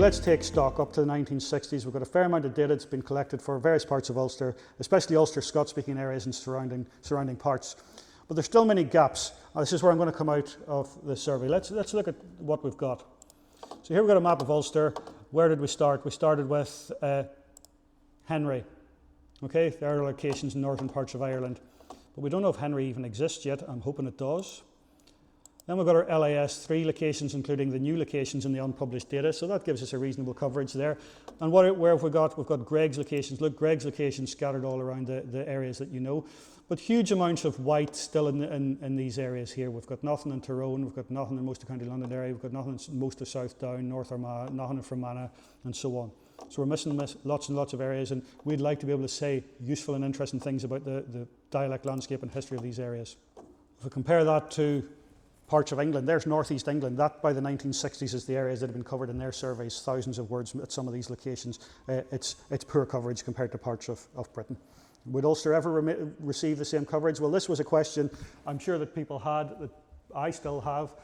let's take stock up to the 1960s. We've got a fair amount of data that's been collected for various parts of Ulster, especially Ulster Scots-speaking areas and surrounding parts. But there's still many gaps. This is where I'm going to come out of the survey. Let's look at what we've got. So here we've got a map of Ulster. Where did we start? We started with Henry. Okay, there are locations in northern parts of Ireland. But we don't know if Henry even exists yet. I'm hoping it does. Then we've got our LAS 3 locations, including the new locations in the unpublished data. So that gives us a reasonable coverage there. And where have we got? We've got Greg's locations. Look, Greg's locations scattered all around the areas that you know. But huge amounts of white still in these areas here. We've got nothing in Tyrone. We've got nothing in most of County London area. We've got nothing in most of South Down, North Armagh, nothing in Fermanagh, and so on. So we're missing lots and lots of areas, and we'd like to be able to say useful and interesting things about the dialect landscape and history of these areas. If we compare that to parts of England, there's northeast England. That by the 1960s is the areas that have been covered in their surveys, thousands of words at some of these locations. It's poor coverage compared to parts of Britain. Would Ulster ever receive the same coverage? Well, this was a question I'm sure that people had, that I still have.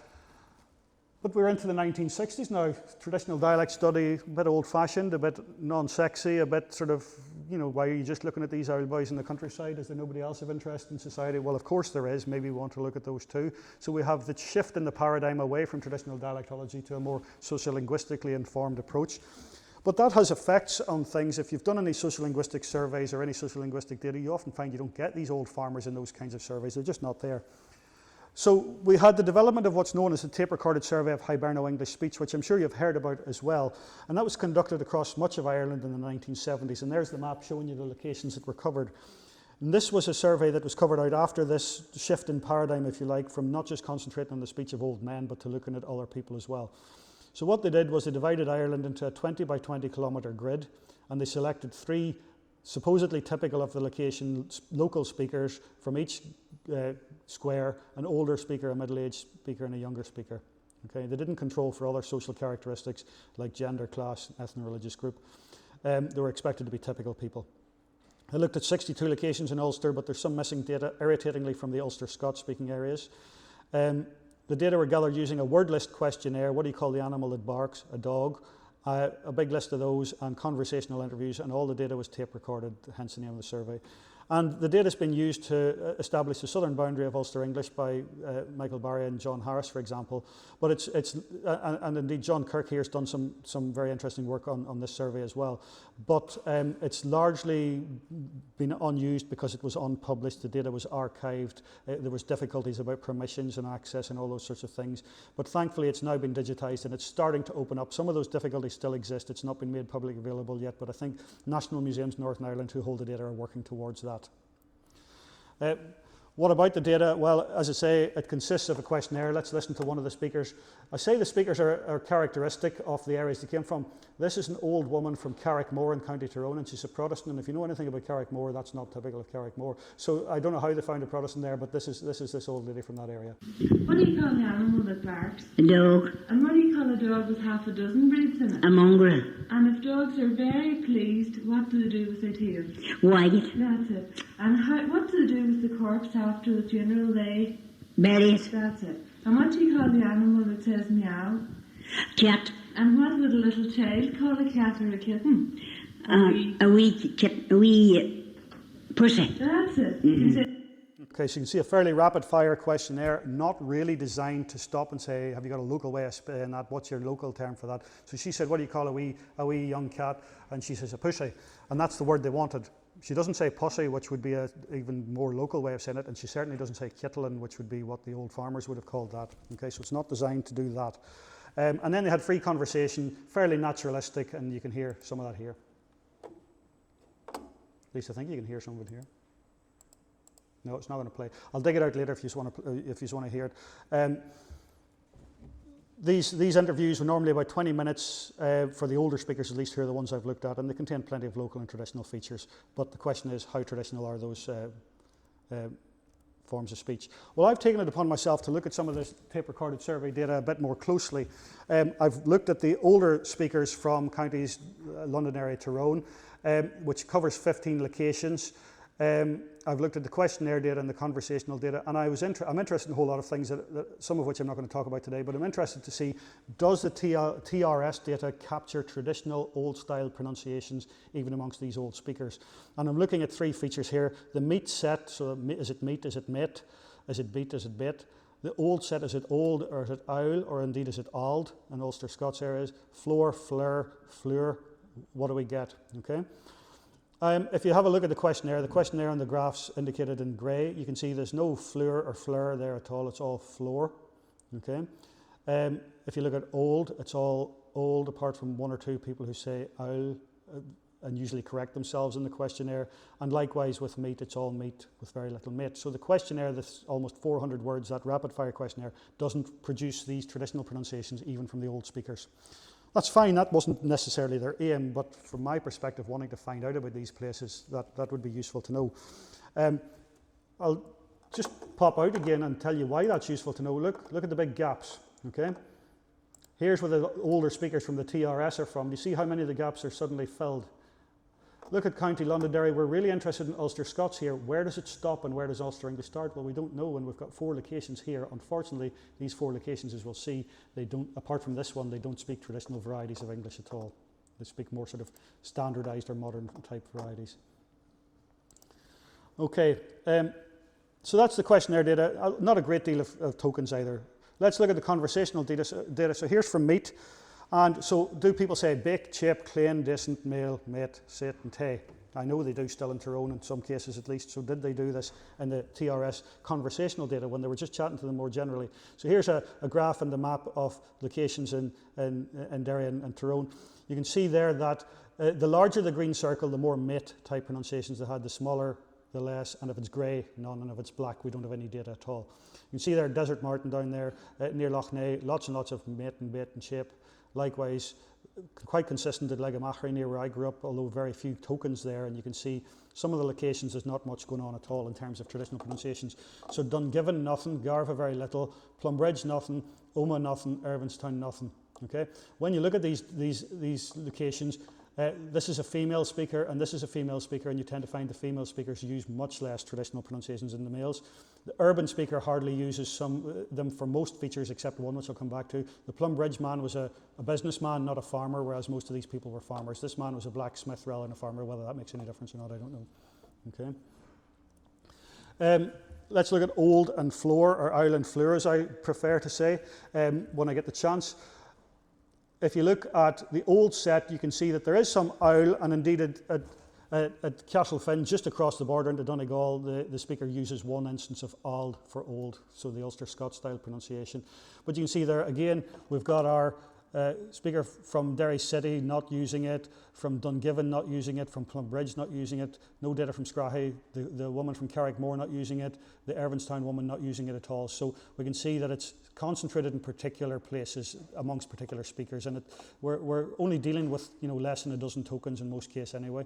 But we're into the 1960s now. Traditional dialect study, a bit old-fashioned, a bit non-sexy, a bit sort of, you know, why are you just looking at these old boys in the countryside? Is there nobody else of interest in society? Well, of course there is. Maybe we want to look at those too. So we have the shift in the paradigm away from traditional dialectology to a more sociolinguistically informed approach. But that has effects on things. If you've done any sociolinguistic surveys or any sociolinguistic data, you often find you don't get these old farmers in those kinds of surveys. They're just not there. So we had the development of what's known as the tape-recorded survey of Hiberno-English speech, which I'm sure you've heard about as well. And that was conducted across much of Ireland in the 1970s. And there's the map showing you the locations that were covered. And this was a survey that was covered out after this shift in paradigm, if you like, from not just concentrating on the speech of old men, but to looking at other people as well. So what they did was they divided Ireland into a 20 by 20 kilometre grid, and they selected 3 supposedly typical of the location local speakers from each square, an older speaker, a middle-aged speaker, and a younger speaker. Okay, they didn't control for other social characteristics like gender, class, ethno-religious group. They were expected to be typical people. They looked at 62 locations in Ulster, but there's some missing data, irritatingly, from the Ulster Scots-speaking areas. The data were gathered using a word list questionnaire. What do you call the animal that barks? A dog. A big list of those, and conversational interviews, and all the data was tape recorded, hence the name of the survey. And the data has been used to establish the southern boundary of Ulster English by Michael Barry and John Harris, for example. But and indeed John Kirk here has done some very interesting work on this survey as well. But it's largely been unused because it was unpublished. The data was archived. There was difficulties about permissions and access and all those sorts of things. But thankfully it's now been digitized and it's starting to open up. Some of those difficulties still exist. It's not been made publicly available yet, but I think National Museums Northern Ireland, who hold the data, are working towards that. What about the data? Well, as I say, it consists of a questionnaire. Let's listen to one of the speakers. I say the speakers are characteristic of the areas they came from. This is an old woman from Carrickmore in County Tyrone, and she's a Protestant. And if you know anything about Carrickmore, that's not typical of Carrickmore. So I don't know how they found a Protestant there, but this is this old lady from that area. What do you call the animal that barks? A dog. And what do you call a dog with half a dozen breeds in it? A mongrel. And if dogs are very pleased, what do they do with their tails? Wag it. That's it. And what do they do with the corpse after the funeral? They bury it. That's it. And what do you call the animal that says meow? Cat. And what would a little child call a cat or a kitten? A wee pussy. That's it. Mm-hmm. Okay, so you can see a fairly rapid fire questionnaire, not really designed to stop and say, have you got a local way of saying that? What's your local term for that? So she said, what do you call a wee young cat? And she says a pussy. And that's the word they wanted. She doesn't say pussy, which would be an even more local way of saying it, and she certainly doesn't say kittlin, which would be what the old farmers would have called that. Okay, so it's not designed to do that. And then they had free conversation, fairly naturalistic, and you can hear some of that here. At least I think you can hear some of it here. No, it's not going to play. I'll dig it out later if you just want to hear it. These interviews were normally about 20 minutes for the older speakers, at least here are the ones I've looked at, and they contain plenty of local and traditional features. But the question is, how traditional are those forms of speech? Well, I've taken it upon myself to look at some of this tape-recorded survey data a bit more closely. I've looked at the older speakers from counties, London area, Tyrone, which covers 15 locations. I've looked at the questionnaire data and the conversational data, and I'm interested in a whole lot of things, some of which I'm not going to talk about today, but I'm interested to see, does the TRS data capture traditional old-style pronunciations even amongst these old speakers? And I'm looking at 3 features here. The meat set, so is it meat, is it met, is it beat, is it bit? The old set, is it old, or is it owl, or indeed is it ald in Ulster Scots areas? Floor, fleur, fleur, what do we get, okay? If you have a look at the questionnaire on the graphs indicated in grey, you can see there's no fleur or fleur there at all, it's all floor, okay? If you look at old, it's all old apart from 1 or 2 people who say owl and usually correct themselves in the questionnaire, and likewise with meat, it's all meat with very little meat. So the questionnaire, that's almost 400 words, that rapid fire questionnaire, doesn't produce these traditional pronunciations even from the old speakers. That's fine, that wasn't necessarily their aim, but from my perspective, wanting to find out about these places, that would be useful to know. I'll just pop out again and tell you why that's useful to know. Look at the big gaps, okay? Here's where the older speakers from the TRS are from. You see how many of the gaps are suddenly filled? Look at County Londonderry. We're really interested in Ulster Scots here. Where does it stop and where does Ulster English start? Well, we don't know, and we've got 4 locations here. Unfortunately, these 4 locations, as we'll see, they don't, apart from this one, they don't speak traditional varieties of English at all. They speak more sort of standardised or modern type varieties. Okay, so that's the questionnaire data. Not a great deal of tokens either. Let's look at the conversational data. So here's from meat. And so do people say bake, chip, clean, decent, male, mate, sit and tay? I know they do still in Tyrone in some cases at least. So did they do this in the TRS conversational data when they were just chatting to them more generally? So here's a graph and the map of locations in Derry and Tyrone. You can see there that the larger the green circle, the more mate type pronunciations they had, the smaller the less, and if it's grey, none, and if it's black, we don't have any data at all. You can see there Desert Martin down there near Lough Neagh, lots and lots of mate and bait and shape. Likewise, quite consistent at Legamachry near where I grew up, although very few tokens there, and you can see some of the locations there's not much going on at all in terms of traditional pronunciations. So Dungiven, nothing, Garva, very little, Plumbridge, nothing, Omagh, nothing, Irvinstown, nothing. Okay, when you look at these locations, this is a female speaker and this is a female speaker, and you tend to find the female speakers use much less traditional pronunciations than the males. The urban speaker hardly uses them for most features except one, which I'll come back to. The Plumbridge man was a businessman, not a farmer, whereas most of these people were farmers. This man was a blacksmith rather than a farmer. Whether that makes any difference or not, I don't know. Okay. Let's look at old and floor, or owl and fleur, as I prefer to say, when I get the chance. If you look at the old set, you can see that there is some owl, and indeed at Castlefin, just across the border into Donegal, the speaker uses one instance of ald for old, so the Ulster Scots style pronunciation. But you can see there again, we've got our speaker from Derry City not using it, from Dungiven not using it, from Plumbridge not using it, no data from Scrahy, the woman from Carrickmore not using it, the Irvinstown woman not using it at all. So we can see that it's concentrated in particular places amongst particular speakers, and we're only dealing with less than a dozen tokens in most cases anyway.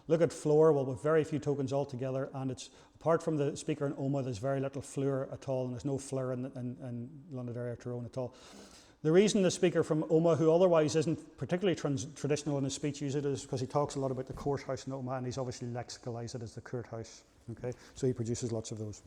Look at floor, well, with very few tokens altogether, and it's apart from the speaker in Omagh, there's very little fleur at all, and there's no fleur in Londonderry or Tyrone at all. The reason the speaker from Omagh, who otherwise isn't particularly traditional in his speech, uses it is because he talks a lot about the courthouse in Omagh, and he's obviously lexicalised it as the courthouse. Okay, so he produces lots of those.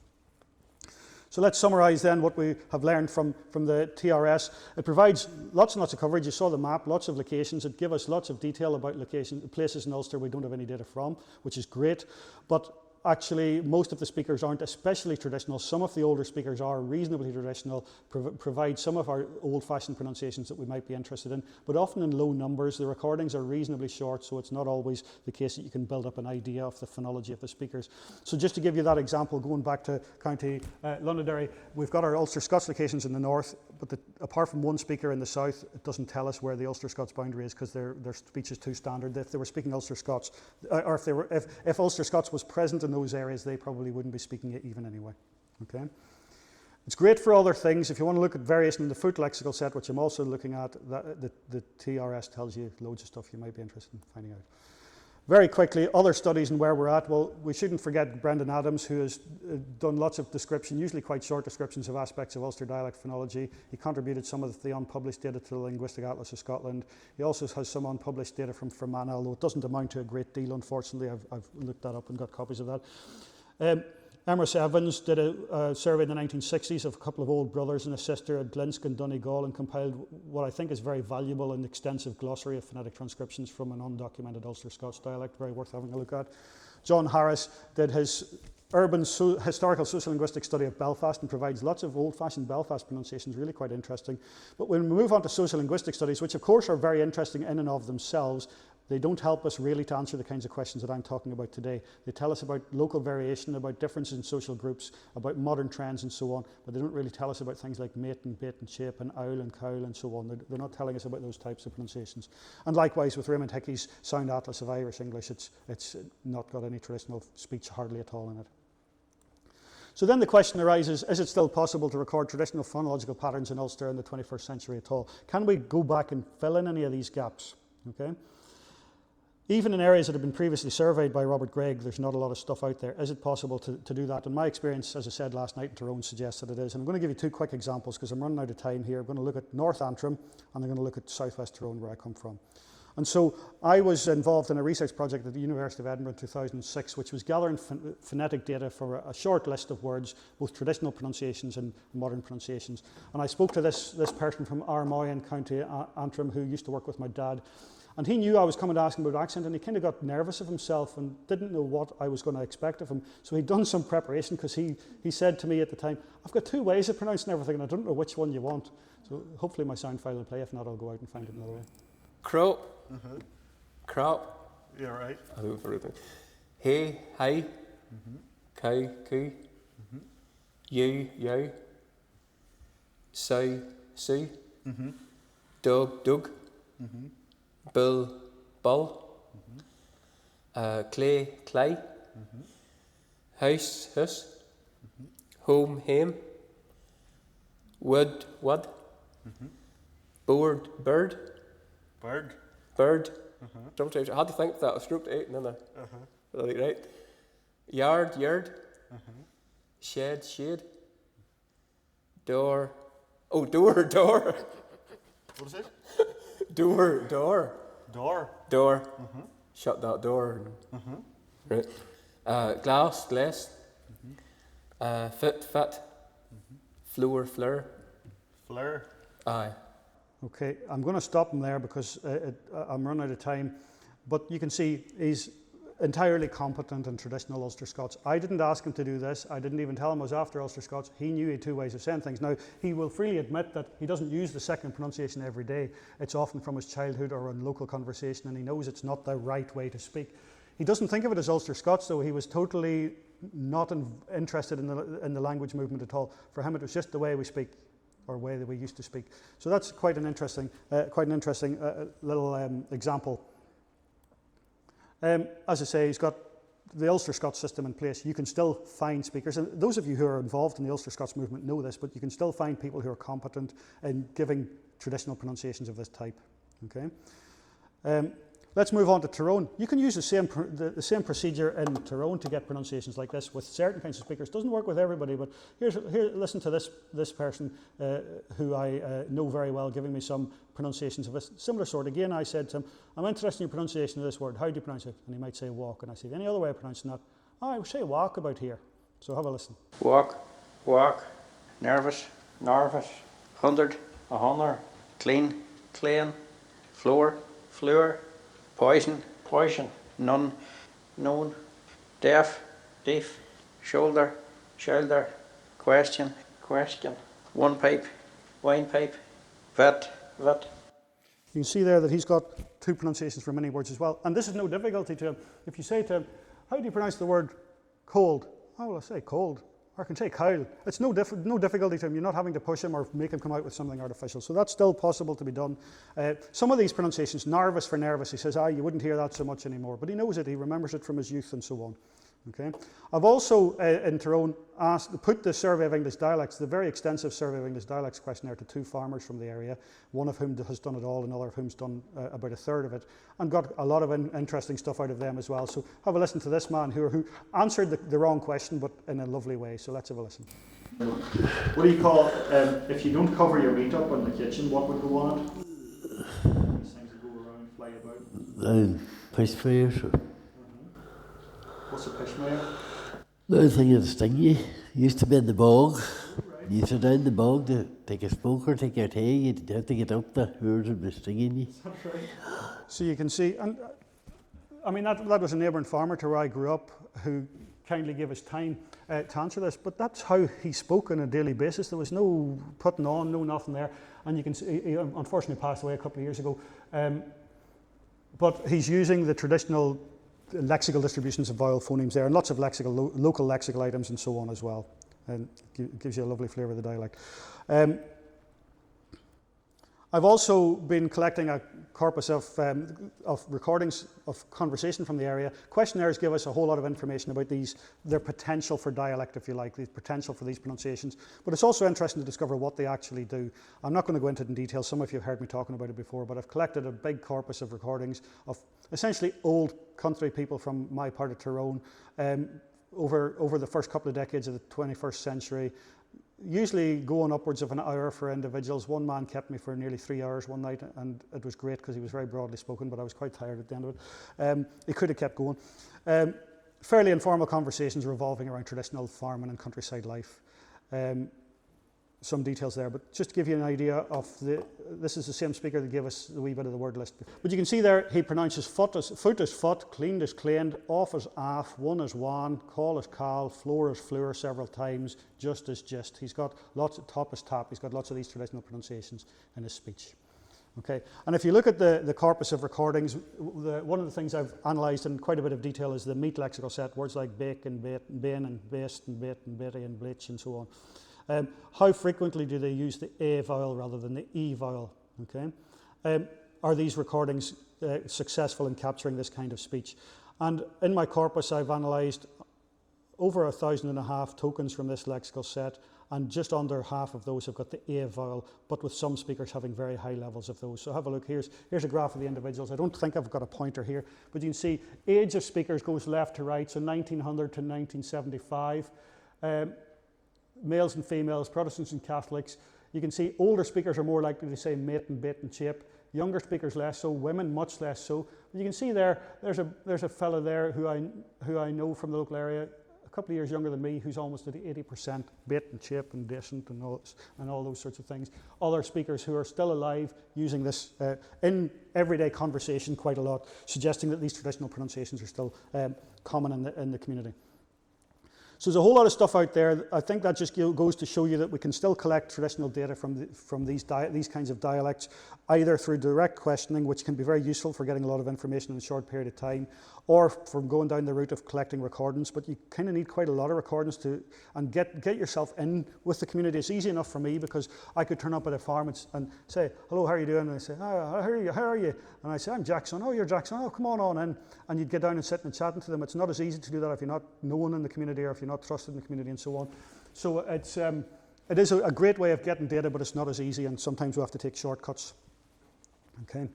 So let's summarise then what we have learned from the TRS. It provides lots and lots of coverage. You saw the map, lots of locations. It gives us lots of detail about places in Ulster we don't have any data from, which is great. But actually, most of the speakers aren't especially traditional. Some of the older speakers are reasonably traditional, provide some of our old-fashioned pronunciations that we might be interested in, but often in low numbers. The recordings are reasonably short, so it's not always the case that you can build up an idea of the phonology of the speakers. So just to give you that example, going back to County Londonderry, we've got our Ulster Scots locations in the north, but apart from one speaker in the south, it doesn't tell us where the Ulster Scots boundary is because their speech is too standard. If they were speaking Ulster Scots, or if Ulster Scots was present in those areas, they probably wouldn't be speaking it even anyway. Okay, it's great for other things. If you want to look at variation in the foot lexical set, which I'm also looking at, the TRS tells you loads of stuff you might be interested in finding out. Very quickly, other studies and where we're at. Well, we shouldn't forget Brendan Adams, who has done lots of description, usually quite short descriptions of aspects of Ulster dialect phonology. He contributed some of the unpublished data to the Linguistic Atlas of Scotland. He also has some unpublished data from Fermanagh, although it doesn't amount to a great deal, unfortunately. I've looked that up and got copies of that. Emrys Evans did a survey in the 1960s of a couple of old brothers and a sister at Glinsk and Donegal, and compiled what I think is very valuable and extensive glossary of phonetic transcriptions from an undocumented Ulster Scots dialect, very worth having a look at. John Harris did his historical sociolinguistic study of Belfast and provides lots of old-fashioned Belfast pronunciations, really quite interesting. But when we move on to sociolinguistic studies, which of course are very interesting in and of themselves, they don't help us really to answer the kinds of questions that I'm talking about today. They tell us about local variation, about differences in social groups, about modern trends and so on, but they don't really tell us about things like mate and bait and shape and owl and cowl and so on. They're not telling us about those types of pronunciations. And likewise with Raymond Hickey's Sound Atlas of Irish English, it's not got any traditional speech hardly at all in it. So then the question arises, is it still possible to record traditional phonological patterns in Ulster in the 21st century at all? Can we go back and fill in any of these gaps? Okay. Even in areas that have been previously surveyed by Robert Gregg, there's not a lot of stuff out there. Is it possible to do that? And my experience, as I said last night in Tyrone, suggests that it is. And I'm going to give you two quick examples because I'm running out of time here. I'm going to look at North Antrim and I'm going to look at Southwest Tyrone, where I come from. And so I was involved in a research project at the University of Edinburgh in 2006, which was gathering phonetic data for a short list of words, both traditional pronunciations and modern pronunciations. And I spoke to this person from Armagh in County Antrim who used to work with my dad. And he knew I was coming to ask him about accent, and he kind of got nervous of himself and didn't know what I was going to expect of him. So he'd done some preparation because he said to me at the time, I've got two ways of pronouncing everything and I don't know which one you want. So hopefully my sound file will play. If not, I'll go out and find it another way. Crow. Crow. Yeah, right. I do it for everything. Hey, hi. Cow, coo. You. Sow, sue. Dog, dug. Bull, bull. Clay, clay. House, house. Home, hame. Wood, wood. Board, bird. Bird. Sometimes I had to think that. I stroked 8 and then I got it right. Yard. Shed, shade. Door. Oh, door. What is it? Door. Door. Shut that door. Right. Glass. Fit. Floor, fleur. Fleur. Aye. Okay, I'm going to stop him there because I'm running out of time. But you can see he's entirely competent in traditional Ulster Scots. I didn't ask him to do this. I didn't even tell him I was after Ulster Scots. He knew he had two ways of saying things. Now, he will freely admit that he doesn't use the second pronunciation every day. It's often from his childhood or in local conversation, and he knows it's not the right way to speak. He doesn't think of it as Ulster Scots, though. He was totally not interested in the language movement at all. For him, it was just the way we speak, or way that we used to speak. So that's quite an interesting little example. As I say, he's got the Ulster Scots system in place. You can still find speakers, and those of you who are involved in the Ulster Scots movement know this, but you can still find people who are competent in giving traditional pronunciations of this type. Okay. Let's move on to Tyrone. You can use the same procedure in Tyrone to get pronunciations like this with certain kinds of speakers. It doesn't work with everybody, but here, listen to this person who I know very well, giving me some pronunciations of a similar sort. Again, I said to him, I'm interested in your pronunciation of this word. How do you pronounce it? And he might say walk. And I said, any other way of pronouncing that? Oh, I would say walk about here. So have a listen. Walk, nervous, 100, 100, clean, floor, poison, none, known, deaf, shoulder, question, one pipe, wine pipe, vet. You can see there that he's got two pronunciations for many words as well. And this is no difficulty to him. If you say to him, how do you pronounce the word cold? Oh, well, I say cold. Or I can say cowl. It's no difficulty to him. You're not having to push him or make him come out with something artificial. So that's still possible to be done. Some of these pronunciations, nervous for nervous, he says, you wouldn't hear that so much anymore. But he knows it. He remembers it from his youth and so on. Okay. I've also, in Tyrone, put the Survey of English Dialects, the very extensive Survey of English Dialects questionnaire to 2 farmers from the area, one of whom has done it all, another of whom's done about a third of it, and got a lot of interesting stuff out of them as well. So have a listen to this man who answered the wrong question, but in a lovely way. So let's have a listen. What do you call, if you don't cover your meat up in the kitchen, what would go on it? These things that go around, fly about. Pishmayer. What's a pishmayer? The thing that sting you. Used to be in the bog. You sit down in the bog to take a smoke or take your tea. You'd have to get up the herd and be stinging you. That's right. So you can see, and I mean, that was a neighbouring farmer to where I grew up who kindly gave us time to answer this, but that's how he spoke on a daily basis. There was no putting on, no nothing there. And you can see, he unfortunately passed away a couple of years ago. But he's using the traditional lexical distributions of vowel phonemes there, and lots of lexical, local lexical items and so on as well. And it gives you a lovely flavour of the dialect. I've also been collecting a corpus of recordings of conversation from the area. Questionnaires give us a whole lot of information about their potential for dialect, if you like, the potential for these pronunciations. But it's also interesting to discover what they actually do. I'm not going to go into it in detail. Some of you have heard me talking about it before, but I've collected a big corpus of recordings of essentially old country people from my part of Tyrone over the first couple of decades of the 21st century. Usually going upwards of an hour for individuals. One man kept me for nearly 3 hours one night, and it was great because he was very broadly spoken, but I was quite tired at the end of it. He could have kept going. Fairly informal conversations revolving around traditional farming and countryside life. Some details there, but just to give you an idea of this is the same speaker that gave us the wee bit of the word list. But you can see there, he pronounces foot as foot, cleaned as cleaned, off as off, one as one, call as call, floor as floor several times, just as just. He's got lots of top as top. He's got lots of these traditional pronunciations in his speech. Okay, and if you look at the corpus of recordings, one of the things I've analysed in quite a bit of detail is the meat lexical set, words like bake and bait, and bane and baste and bait and betty and bleach and so on. How frequently do they use the A vowel rather than the E vowel? Okay, are these recordings successful in capturing this kind of speech? And in my corpus, I've analysed over 1,500 tokens from this lexical set, and just under half of those have got the A vowel, but with some speakers having very high levels of those. So have a look. Here's a graph of the individuals. I don't think I've got a pointer here, but you can see age of speakers goes left to right, so 1900 to 1975. Males and females, Protestants and Catholics. You can see older speakers are more likely to say mate and bait and shape. Younger speakers less so. Women much less so. But you can see there's a fella there who I know from the local area, a couple of years younger than me, who's almost at 80% bait and shape and decent and all those sorts of things. Other speakers who are still alive using this in everyday conversation quite a lot, suggesting that these traditional pronunciations are still common in the community. So there's a whole lot of stuff out there. I think that just goes to show you that we can still collect traditional data from these kinds of dialects, either through direct questioning, which can be very useful for getting a lot of information in a short period of time, or from going down the route of collecting recordings. But you kind of need quite a lot of recordings and get yourself in with the community. It's easy enough for me because I could turn up at a farm and say, hello, how are you doing? And I say, how are you? And I say, I'm Jackson. Oh, you're Jackson. Oh, come on in. And you'd get down and sit and chatting to them. It's not as easy to do that if you're not known in the community or if you're not trusted in the community and so on. So it is a great way of getting data, but it's not as easy, and sometimes we have to take shortcuts. Okay.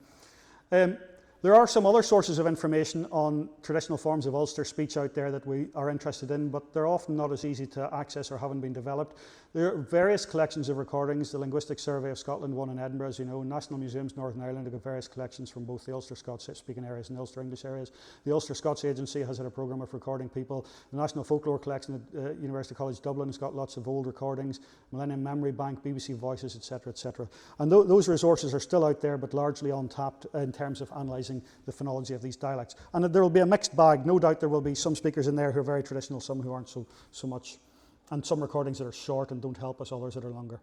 There are some other sources of information on traditional forms of Ulster speech out there that we are interested in, but they're often not as easy to access or haven't been developed. There are various collections of recordings. The Linguistic Survey of Scotland, one in Edinburgh, as you know. National Museums Northern Ireland have got various collections from both the Ulster Scots speaking areas and the Ulster English areas. The Ulster Scots Agency has had a programme of recording people. The National Folklore Collection at University College Dublin has got lots of old recordings. Millennium Memory Bank, BBC Voices, etc., etc. And those resources are still out there, but largely untapped in terms of analysing the phonology of these dialects. And there will be a mixed bag. No doubt there will be some speakers in there who are very traditional, some who aren't so much, and some recordings that are short and don't help us, others that are longer.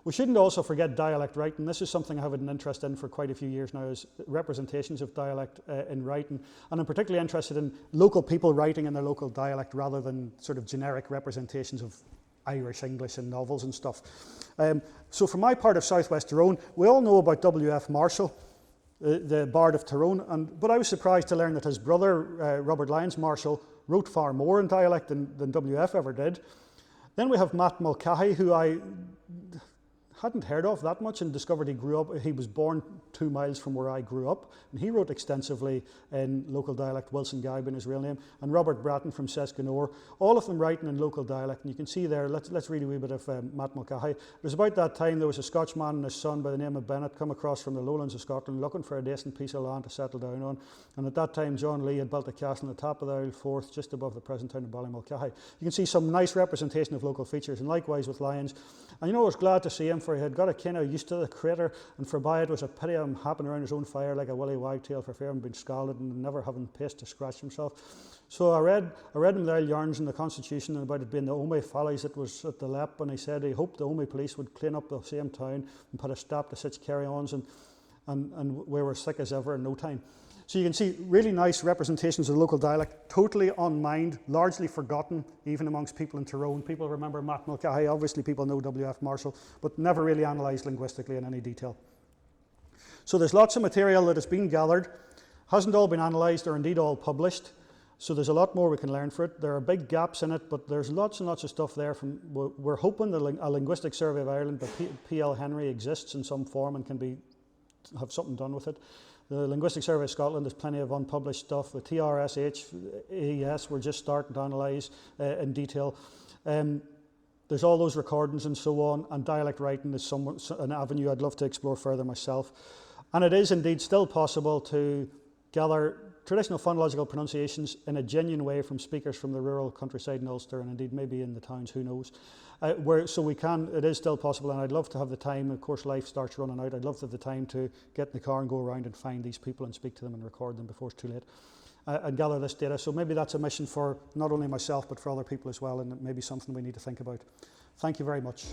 We shouldn't also forget dialect writing. This is something I have an interest in for quite a few years now, is representations of dialect in writing. And I'm particularly interested in local people writing in their local dialect rather than sort of generic representations of Irish English in novels and stuff. So for my part of Southwest Tyrone, we all know about W.F. Marshall, the Bard of Tyrone, but I was surprised to learn that his brother, Robert Lyons Marshall, wrote far more in dialect than WF ever did. Then we have Matt Mulcahy, who I hadn't heard of that much, and discovered he was born 2 miles from where I grew up, and he wrote extensively in local dialect, Wilson Guy being his real name, and Robert Bratton from Seskinore, all of them writing in local dialect. And you can see there, let's read a wee bit of Matt Mulcahy. It was about that time there was a Scotchman and his son by the name of Bennett come across from the lowlands of Scotland looking for a decent piece of land to settle down on, and at that time John Lee had built a castle on the top of the Isle Forth just above the present town of Ballymulcahy. You can see some nice representation of local features, and likewise with Lyons. And I was glad to see him, for he had got a kind of used to the crater, and forby it was a pity of him hopping around his own fire like a willy wagtail for fear of being scalded and never having paste to scratch himself. So I read him there yarns in the Constitution and about it being the Omey follies that was at the Lep, and he said he hoped the Omey police would clean up the same town and put a stop to such carry-ons, and we were sick as ever in no time. So you can see really nice representations of the local dialect, totally unmined, largely forgotten, even amongst people in Tyrone. People remember Matt Mulcahy, obviously people know W.F. Marshall, but never really analysed linguistically in any detail. So there's lots of material that has been gathered, hasn't all been analysed or indeed all published, so there's a lot more we can learn for it. There are big gaps in it, but there's lots and lots of stuff there. We're hoping that a linguistic survey of Ireland by P.L. Henry exists in some form and can have something done with it. The Linguistic Survey of Scotland has plenty of unpublished stuff. The TRSH, AES, we're just starting to analyse in detail. There's all those recordings and so on, and dialect writing is an avenue I'd love to explore further myself. And it is indeed still possible to gather traditional phonological pronunciations in a genuine way from speakers from the rural countryside in Ulster, and indeed maybe in the towns, who knows. It is still possible, and I'd love to have the time. Of course, life starts running out. I'd love to have the time to get in the car and go around and find these people and speak to them and record them before it's too late, and gather this data. So maybe that's a mission for not only myself but for other people as well, and maybe something we need to think about. Thank you very much.